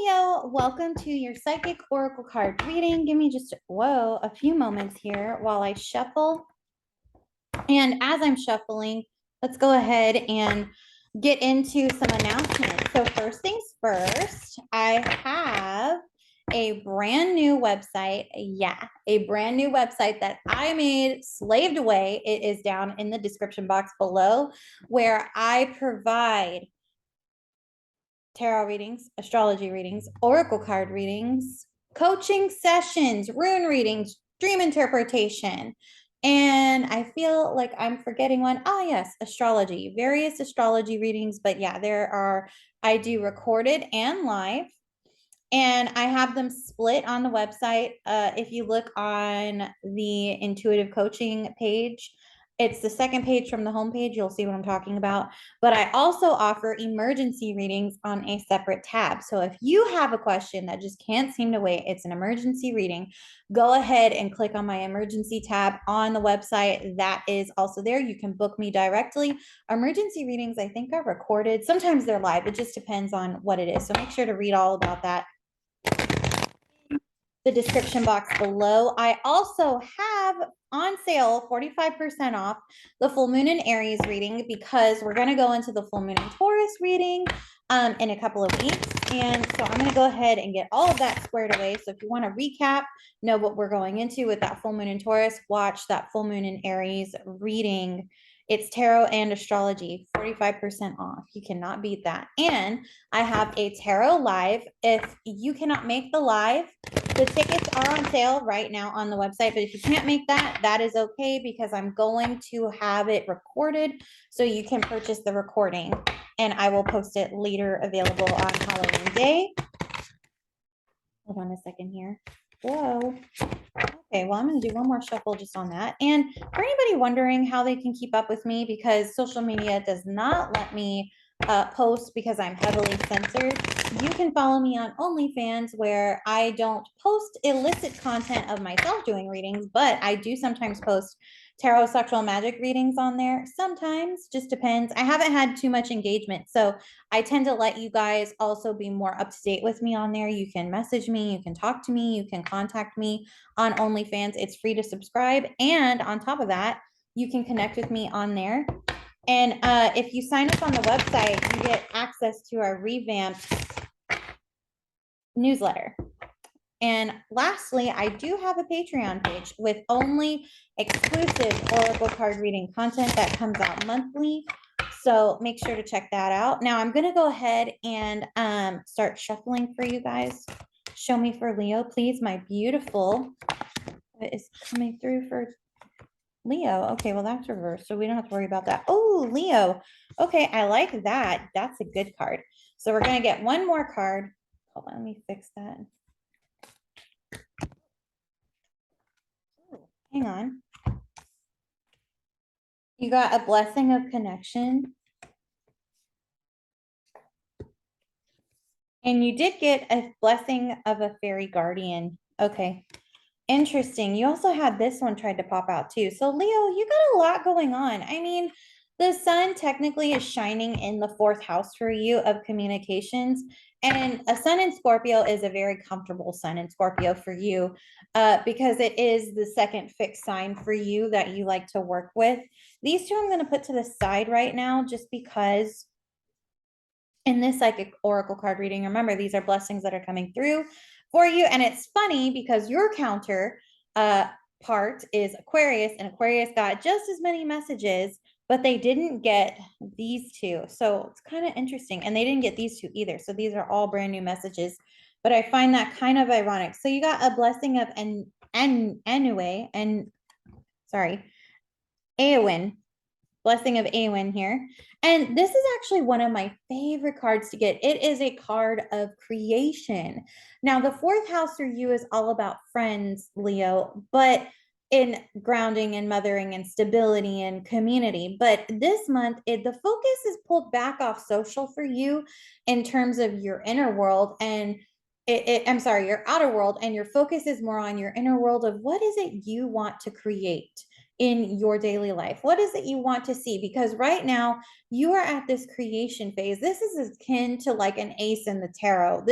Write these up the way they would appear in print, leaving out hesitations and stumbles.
Leo, welcome to your psychic oracle card reading. Give me just, a few moments here while I shuffle. And as I'm shuffling, let's go ahead and get into some announcements. So first things first, I have a brand new website. Yeah, a brand new website that I made, slaved away. It is down in the description box below, where I provide tarot readings, astrology readings, oracle card readings, coaching sessions, rune readings, dream interpretation. And I feel like I'm forgetting one. Oh, yes, astrology, various astrology readings. But yeah, I do recorded and live. And I have them split on the website. If you look on the intuitive coaching page, it's the second page from the home page. You'll see what I'm talking about. But I also offer emergency readings on a separate tab. So if you have a question that just can't seem to wait, it's an emergency reading, go ahead and click on my emergency tab on the website. That is also there. You can book me directly. Emergency readings, I think, are recorded. Sometimes they're live. It just depends on what it is. So make sure to read all about that the description box below. I also have on sale 45% off the full moon in Aries reading, because we're going to go into the full moon in Taurus reading in a couple of weeks. And so I'm going to go ahead and get all of that squared away. So if you want to recap, know what we're going into with that full moon in Taurus, watch that full moon in Aries reading. It's tarot and astrology, 45% off. You cannot beat that. And I have a tarot live. If you cannot make the live, the tickets are on sale right now on the website. But if you can't make that, that is okay, because I'm going to have it recorded so you can purchase the recording, and I will post it later, available on Halloween Day. Hold on a second here. Whoa. Okay, well, I'm going to do one more shuffle just on that. And for anybody wondering how they can keep up with me, because social media does not let me post because I'm heavily censored, you can follow me on OnlyFans, where I don't post illicit content of myself doing readings, but I do sometimes post tarot sexual magic readings on there. Sometimes, just depends. I haven't had too much engagement, so I tend to let you guys also be more up to date with me on there. You can message me, you can talk to me, you can contact me on OnlyFans. It's free to subscribe. And on top of that, you can connect with me on there. And if you sign up on the website, you get access to our revamped newsletter. And lastly, I do have a Patreon page with only exclusive oracle card reading content that comes out monthly. So make sure to check that out. Now I'm going to go ahead and start shuffling for you guys. Show me for Leo, please. My beautiful is coming through for Leo. Okay, well, that's reversed, so we don't have to worry about that. Oh, Leo. Okay, I like that. That's a good card. So we're going to get one more card. Hold on, let me fix that. Ooh, hang on. You got a blessing of connection. And you did get a blessing of a fairy guardian. Okay. Interesting. You also had this one tried to pop out too. So Leo, you got a lot going on. I mean, the sun technically is shining in the fourth house for you of communications. And a sun in Scorpio is a very comfortable sun in Scorpio for you, because it is the second fixed sign for you that you like to work with. These two I'm going to put to the side right now, just because in this psychic oracle card reading, remember, these are blessings that are coming through for you. And it's funny because your counter part is Aquarius, and Aquarius got just as many messages, but they didn't get these two. So it's kind of interesting. And they didn't get these two either. So these are all brand new messages, but I find that kind of ironic. So you got a blessing of Eowyn, blessing of Eowyn here. And this is actually one of my favorite cards to get. It is a card of creation. Now, the fourth house for you is all about friends, Leo, but in grounding and mothering and stability and community. But this month, the focus is pulled back off social for you in terms of your inner world, and your outer world, and your focus is more on your inner world of what is it you want to create in your daily life? What is it you want to see? Because right now you are at this creation phase. This is akin to like an ace in the tarot.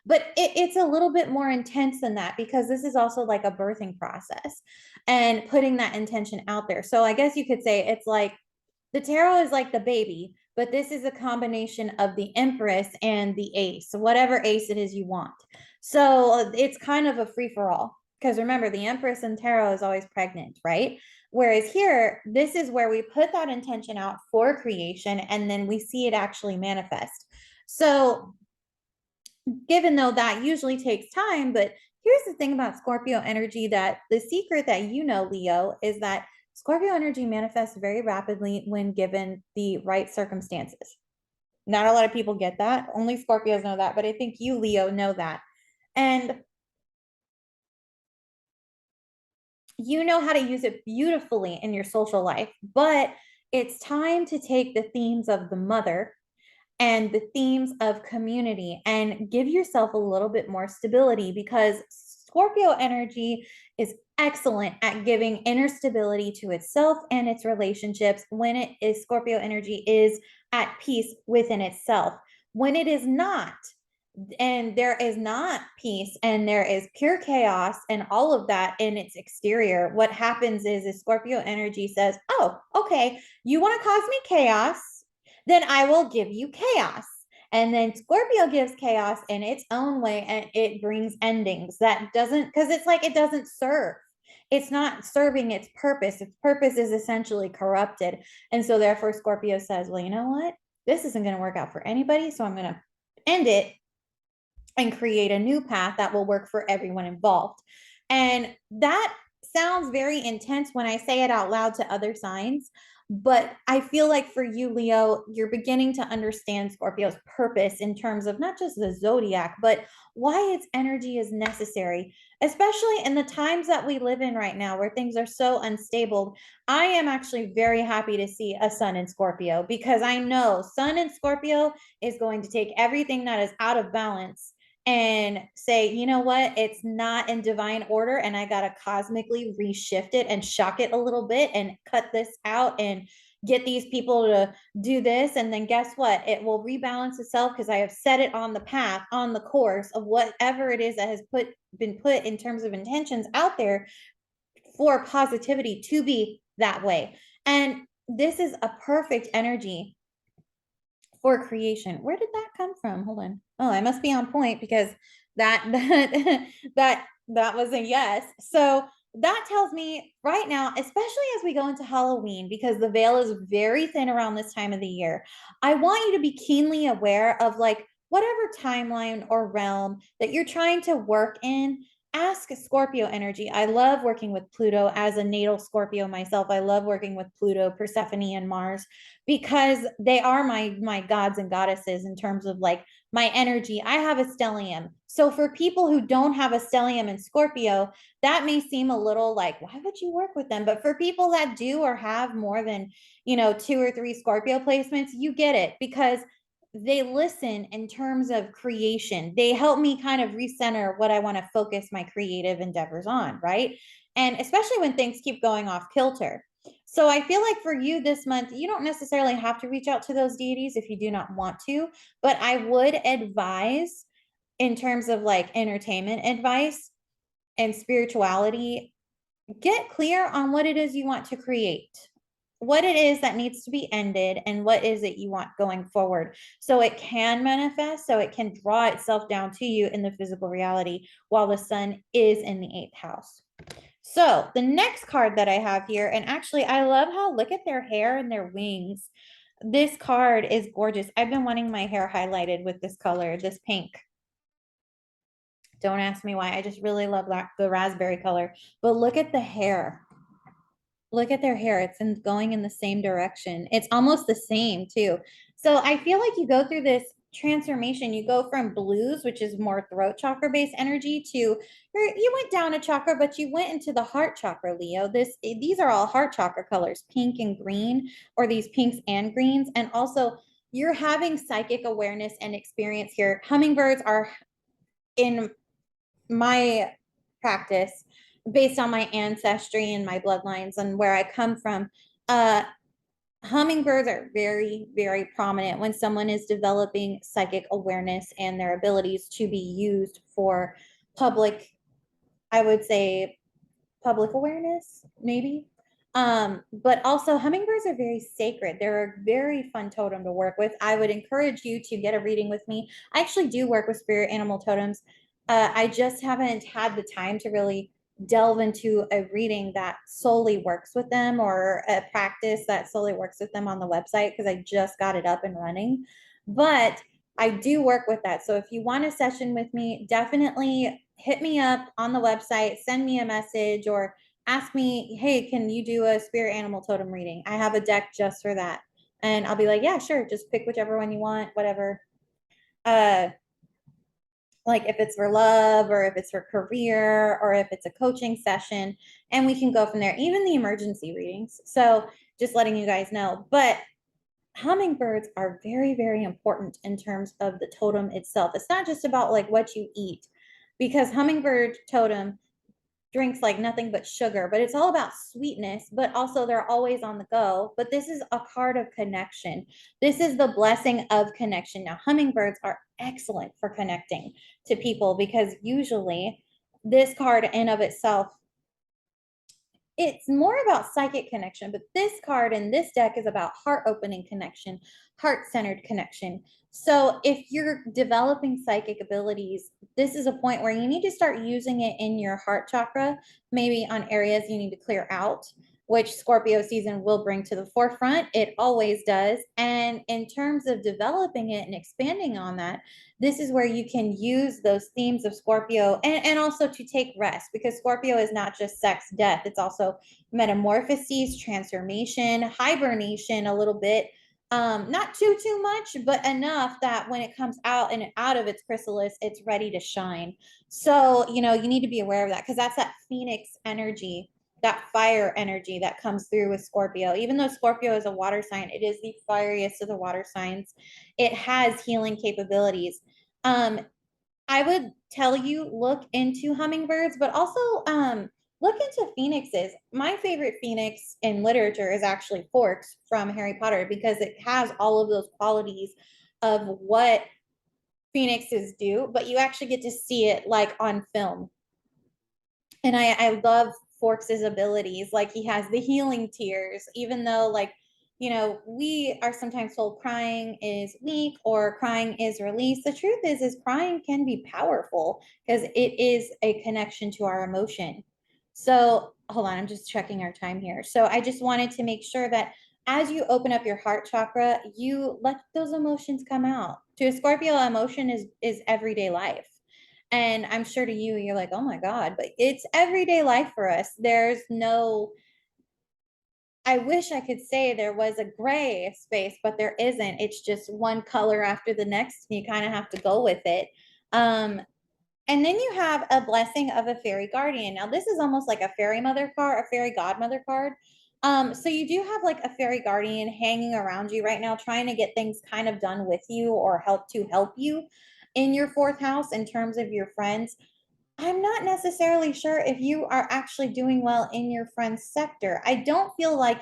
But it's a little bit more intense than that, because this is also like a birthing process and putting that intention out there. So I guess you could say it's like the tarot is like the baby, but this is a combination of the Empress and the ace, whatever ace it is you want. So it's kind of a free for all. Because remember, the Empress in tarot is always pregnant, right? Whereas here, this is where we put that intention out for creation and then we see it actually manifest. So, given though that usually takes time, but here's the thing about Scorpio energy, that the secret that you know, Leo, is that Scorpio energy manifests very rapidly when given the right circumstances. Not a lot of people get that. Only Scorpios know that, but I think you, Leo, know that. And you know how to use it beautifully in your social life, but it's time to take the themes of the mother and the themes of community and give yourself a little bit more stability, because Scorpio energy is excellent at giving inner stability to itself and its relationships when it is Scorpio energy is at peace within itself. When it is not, and there is not peace and there is pure chaos and all of that in its exterior, what happens is Scorpio energy says, oh, okay, you want to cause me chaos, then I will give you chaos. And then Scorpio gives chaos in its own way, and it brings endings that doesn't, because it's like it doesn't serve. It's not serving its purpose. Its purpose is essentially corrupted. And so therefore Scorpio says, well, you know what? This isn't going to work out for anybody, so I'm going to end it and create a new path that will work for everyone involved. And that sounds very intense when I say it out loud to other signs. But I feel like for you, Leo, you're beginning to understand Scorpio's purpose in terms of not just the zodiac, but why its energy is necessary, especially in the times that we live in right now where things are so unstable. I am actually very happy to see a sun in Scorpio, because I know sun in Scorpio is going to take everything that is out of balance and say, you know what, it's not in divine order, and I got to cosmically reshift it and shock it a little bit and cut this out and get these people to do this. And then guess what? It will rebalance itself because I have set it on the path, on the course of whatever it is that has been put in terms of intentions out there for positivity to be that way. And this is a perfect energy for creation. Where did that come from? Hold on. Oh, I must be on point, because that was a yes. So that tells me right now, especially as we go into Halloween, because the veil is very thin around this time of the year, I want you to be keenly aware of like whatever timeline or realm that you're trying to work in. Ask Scorpio energy. I love working with Pluto as a natal Scorpio myself. I love working with Pluto, Persephone, and Mars, because they are my gods and goddesses in terms of like my energy. I have a stellium. So for people who don't have a stellium in Scorpio, that may seem a little like, why would you work with them? But for people that do or have more than, 2 or 3 Scorpio placements, you get it, because they listen in terms of creation. They help me kind of recenter what I want to focus my creative endeavors on, right? And especially when things keep going off kilter. So I feel like for you this month, you don't necessarily have to reach out to those deities if you do not want to, but I would advise, in terms of like entertainment advice and spirituality, get clear on what it is you want to create, what it is that needs to be ended, and what is it you want going forward, so it can manifest, so it can draw itself down to you in the physical reality while the sun is in the 8th house. So the next card that I have here, and actually I love how, look at their hair and their wings. This card is gorgeous. I've been wanting my hair highlighted with this color, this pink. Don't ask me why. I just really love that, the raspberry color. But look at the hair. Look at their hair. It's going in the same direction. It's almost the same too. So I feel like you go through this transformation. You go from blues, which is more throat chakra based energy, to you went down a chakra, but you went into the heart chakra, Leo. These are all heart chakra colors, pink and green, or these pinks and greens. And also you're having psychic awareness and experience here. Hummingbirds are, in my practice, based on my ancestry and my bloodlines and where I come from, uh, hummingbirds are very, very prominent when someone is developing psychic awareness and their abilities to be used for public, I would say, public awareness, maybe. But also hummingbirds are very sacred. They're a very fun totem to work with. I would encourage you to get a reading with me. I actually do work with spirit animal totems. I just haven't had the time to really delve into a reading that solely works with them, or a practice that solely works with them on the website, because I just got it up and running. But I do work with that. So if you want a session with me, definitely hit me up on the website, send me a message, or ask me, hey, can you do a spirit animal totem reading? I have a deck just for that. And I'll be like, yeah, sure. Just pick whichever one you want, whatever. Uh, like if it's for love, or if it's for career, or if it's a coaching session, and we can go from there, even the emergency readings. So just letting you guys know. But hummingbirds are very, very important in terms of the totem itself. It's not just about like what you eat, because hummingbird totem drinks like nothing but sugar, but it's all about sweetness, but also they're always on the go. But this is a card of connection. This is the blessing of connection. Now, hummingbirds are excellent for connecting to people, because usually this card in of itself, it's more about psychic connection, but this card in this deck is about heart opening connection, heart centered connection. So if you're developing psychic abilities, this is a point where you need to start using it in your heart chakra, maybe on areas you need to clear out, which Scorpio season will bring to the forefront. It always does. And in terms of developing it and expanding on that, this is where you can use those themes of Scorpio, and also to take rest, because Scorpio is not just sex, death. It's also metamorphoses, transformation, hibernation a little bit. Not too much, but enough that when it comes out and out of its chrysalis, it's ready to shine. So, you need to be aware of that, because that's that phoenix energy, that fire energy that comes through with Scorpio. Even though Scorpio is a water sign, it is the fieriest of the water signs. It has healing capabilities. Um, I would tell you, look into hummingbirds, but also look into phoenixes. My favorite phoenix in literature is actually Forks from Harry Potter, because it has all of those qualities of what phoenixes do, but you actually get to see it like on film. And I love Forks's abilities. Like, he has the healing tears, even though, like, we are sometimes told crying is weak or crying is release. The truth is crying can be powerful, because it is a connection to our emotion. So hold on, I'm just checking our time here. So I just wanted to make sure that as you open up your heart chakra, you let those emotions come out. To a Scorpio, emotion is everyday life. And I'm sure to you, you're like, oh my God, but it's everyday life for us. There's no, I wish I could say there was a gray space, but there isn't. It's just one color after the next. And you kind of have to go with it. Um, and then you have a blessing of a fairy guardian. Now, this is almost like a fairy mother card, a fairy godmother card. So you do have like a fairy guardian hanging around you right now, trying to get things kind of done with you, or help you in your fourth house in terms of your friends. I'm not necessarily sure if you are actually doing well in your friend's sector. I don't feel like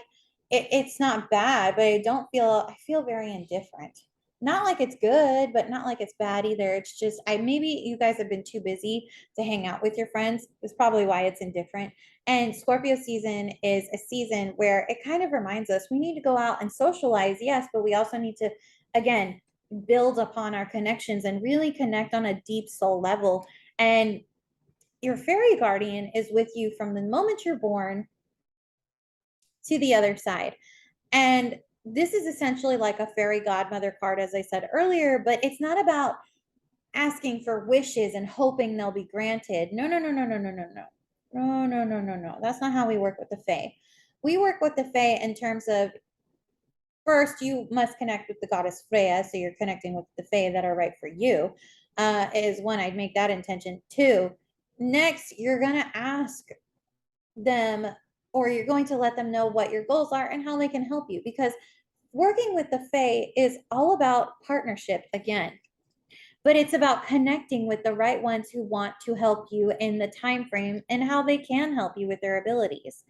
it's not bad, but I feel very indifferent. Not like it's good, but not like it's bad either. It's just, maybe you guys have been too busy to hang out with your friends. It's probably why it's indifferent. And Scorpio season is a season where it kind of reminds us we need to go out and socialize, yes, but we also need to, again, build upon our connections and really connect on a deep soul level. And your fairy guardian is with you from the moment you're born to the other side. And this is essentially like a fairy godmother card, as I said earlier, but it's not about asking for wishes and hoping they'll be granted. No, no, no, no, no, no, no, no. No, no, no, no, no. That's not how we work with the Fae. We work with the Fae in terms of, first, you must connect with the goddess Freya, so you're connecting with the Fae that are right for you. Is one, I'd make that intention. Two, next, you're going to ask them, or you're going to let them know what your goals are and how they can help you, because working with the Fae is all about partnership again. but it's about connecting with the right ones who want to help you in the time frame and how they can help you with their abilities.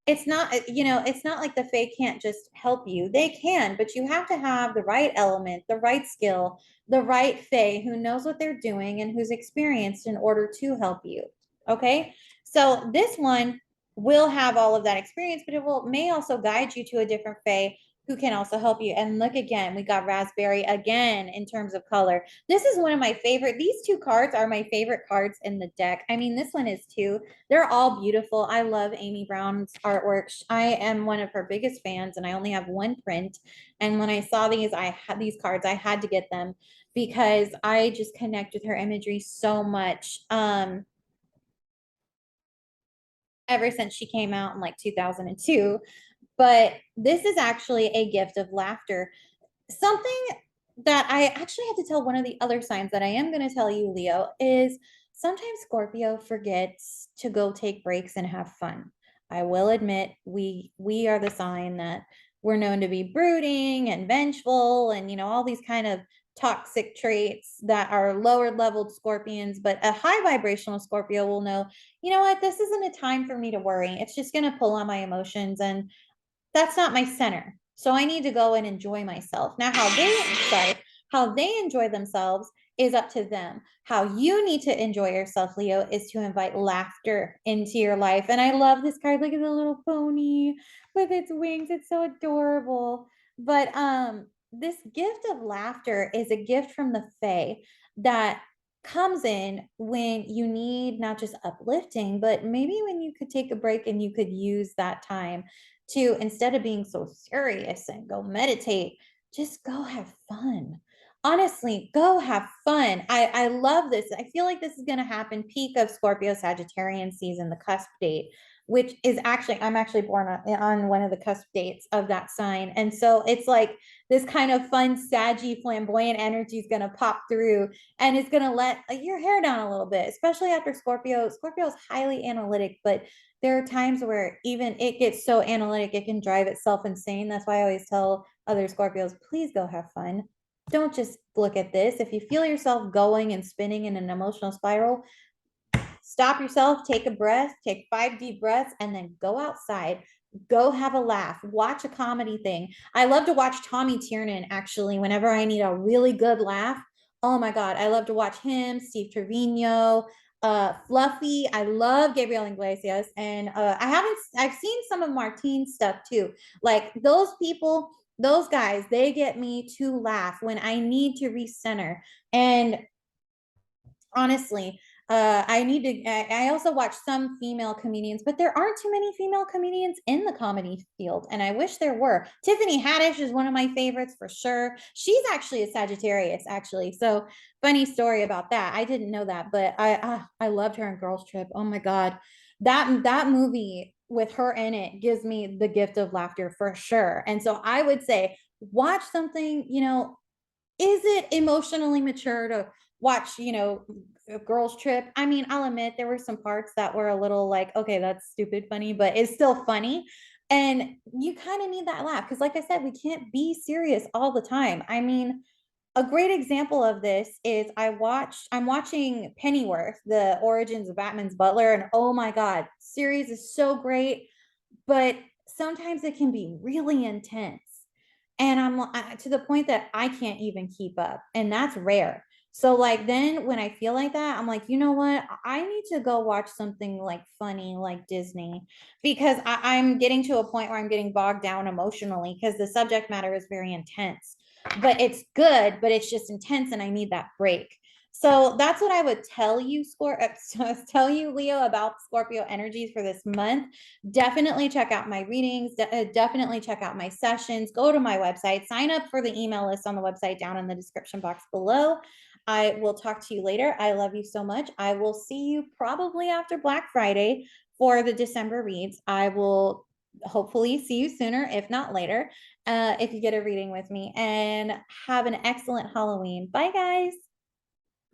It's not, it's not like the fae can't just help you. They can, but you have to have the right element, the right skill, the right fae who knows what they're doing and who's experienced in order to help you. Okay. So this one will have all of that experience, but it may also guide you to a different fae who can also help you. And look again, we got raspberry again in terms of color. This is one of my favorite. These two cards are my favorite cards in the deck. I mean, this one is too. They're all beautiful. I love Amy Brown's artwork. I am one of her biggest fans, and I only have one print. And when I saw these, I had these cards. I had to get them because I just connect with her imagery so much. Ever since she came out in like 2002. But this is actually a gift of laughter. Something that I actually had to tell one of the other signs that I am going to tell you, Leo, is sometimes Scorpio forgets to go take breaks and have fun. I will admit we are the sign that we're known to be brooding and vengeful and all these kind of toxic traits that are lower leveled scorpions, but a high vibrational Scorpio will know, you know what, this isn't a time for me to worry. It's just going to pull on my emotions, and that's not my center. So I need to go and enjoy myself. Now, how they enjoy themselves is up to them. How you need to enjoy yourself, Leo, is to invite laughter into your life. And I love this card. Look at the little pony with its wings. It's so adorable. But this gift of laughter is a gift from the Fae that comes in when you need not just uplifting, but maybe when you could take a break and you could use that time to, instead of being so serious and go meditate, just go have fun. Honestly, go have fun. I love this. I feel like this is going to happen peak of Scorpio Sagittarian season, the cusp date, which is actually, I'm actually born on one of the cusp dates of that sign. And so it's like this kind of fun, saggy, flamboyant energy is going to pop through, and it's going to let your hair down a little bit, especially after Scorpio. Scorpio is highly analytic, but there are times where even it gets so analytic, it can drive itself insane. That's why I always tell other Scorpios, please go have fun. Don't just look at this. If you feel yourself going and spinning in an emotional spiral, stop yourself, take a breath, take 5 deep breaths, and then go outside. Go have a laugh, watch a comedy thing. I love to watch Tommy Tiernan actually whenever I need a really good laugh. Oh my God, I love to watch him, Steve Trevino, Fluffy. I love Gabriel Iglesias, and I've seen some of Martine's stuff too. Like those people, those guys, they get me to laugh when I need to recenter. And honestly, I also watch some female comedians, but there aren't too many female comedians in the comedy field, and I wish there were. Tiffany Haddish is one of my favorites for sure. She's actually a Sagittarius, actually. So funny story about that. I didn't know that, but I loved her in Girls Trip. Oh my God, that movie with her in it gives me the gift of laughter for sure. And so I would say watch something, is it emotionally mature to watch, a Girls Trip? I mean, I'll admit there were some parts that were a little like, okay, that's stupid funny, but it's still funny. And you kind of need that laugh because, like I said, we can't be serious all the time. I mean, a great example of this is I'm watching Pennyworth, the origins of Batman's butler, and oh my God, series is so great, but sometimes it can be really intense. And I'm to the point that I can't even keep up, and that's rare. So like then when I feel like that, I'm like, you know what? I need to go watch something like funny, like Disney, because I'm getting to a point where I'm getting bogged down emotionally because the subject matter is very intense. But it's good, but it's just intense, and I need that break. So that's what I would tell you, tell you, Leo, about Scorpio energies for this month. Definitely check out my readings. Definitely check out my sessions. Go to my website. Sign up for the email list on the website down in the description box below. I will talk to you later. I love you so much. I will see you probably after Black Friday for the December reads. I will hopefully see you sooner, if not later, if you get a reading with me. And have an excellent Halloween. Bye, guys.